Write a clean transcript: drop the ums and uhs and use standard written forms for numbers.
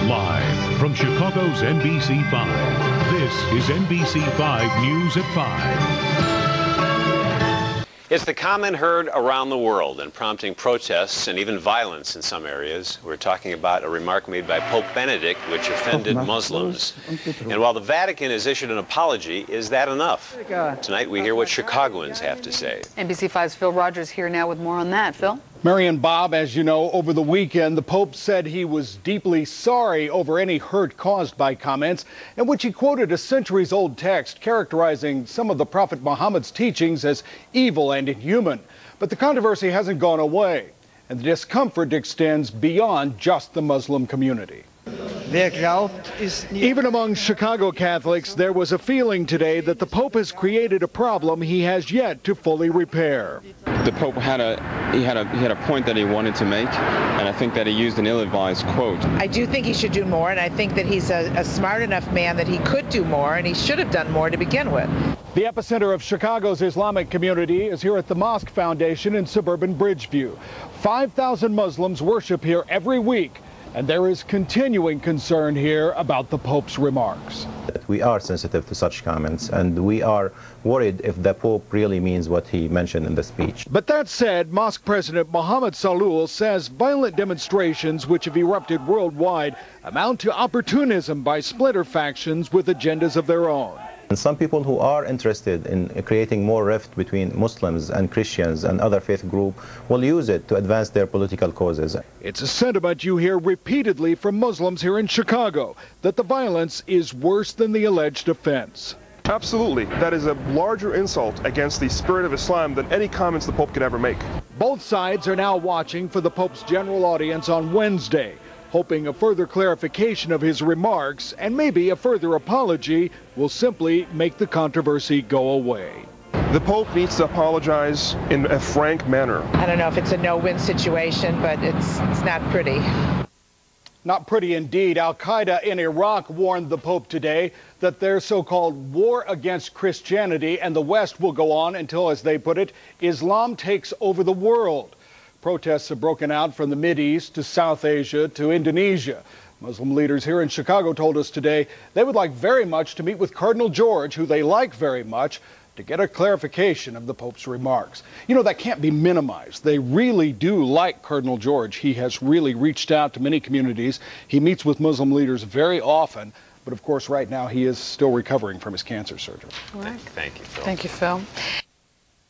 Live from Chicago's NBC 5, this is NBC 5 News at 5. It's the comment heard around the world and prompting protests and even violence in some areas. We're talking about a remark made by Pope Benedict which offended Muslims. And while the Vatican has issued an apology, is that enough? Tonight we hear what Chicagoans have to say. NBC 5's Phil Rogers here now with more on that. Phil? Mary and Bob, as you know, over the weekend, the Pope said he was deeply sorry over any hurt caused by comments, in which he quoted a centuries-old text characterizing some of the Prophet Muhammad's teachings as evil and inhuman. But the controversy hasn't gone away, and the discomfort extends beyond just the Muslim community. Even among Chicago Catholics, there was a feeling today that the Pope has created a problem he has yet to fully repair. The Pope had a point that he wanted to make, and I think that he used an ill-advised quote. I do think he should do more, and I think that he's a smart enough man that he could do more, and he should have done more to begin with. The epicenter of Chicago's Islamic community is here at the Mosque Foundation in suburban Bridgeview. 5,000 Muslims worship here every week, and there is continuing concern here about the Pope's remarks. We are sensitive to such comments, and we are worried if the Pope really means what he mentioned in the speech. But that said, Mosque President Mohammed Salul says violent demonstrations which have erupted worldwide amount to opportunism by splinter factions with agendas of their own. And some people who are interested in creating more rift between Muslims and Christians and other faith groups will use it to advance their political causes. It's a sentiment you hear repeatedly from Muslims here in Chicago, that the violence is worse than the alleged offense. Absolutely. That is a larger insult against the spirit of Islam than any comments the Pope could ever make. Both sides are now watching for the Pope's general audience on Wednesday, hoping a further clarification of his remarks and maybe a further apology will simply make the controversy go away. The Pope needs to apologize in a frank manner. I don't know if it's a no-win situation, but it's not pretty. Not pretty indeed. Al-Qaeda in Iraq warned the Pope today that their so-called war against Christianity and the West will go on until, as they put it, Islam takes over the world. Protests have broken out from the Mideast to South Asia to Indonesia. Muslim leaders here in Chicago told us today they would like very much to meet with Cardinal George, who they like very much, to get a clarification of the Pope's remarks. You know, that can't be minimized. They really do like Cardinal George. He has really reached out to many communities. He meets with Muslim leaders very often. But of course, right now he is still recovering from his cancer surgery. Thank you, Phil. Thank you, Phil.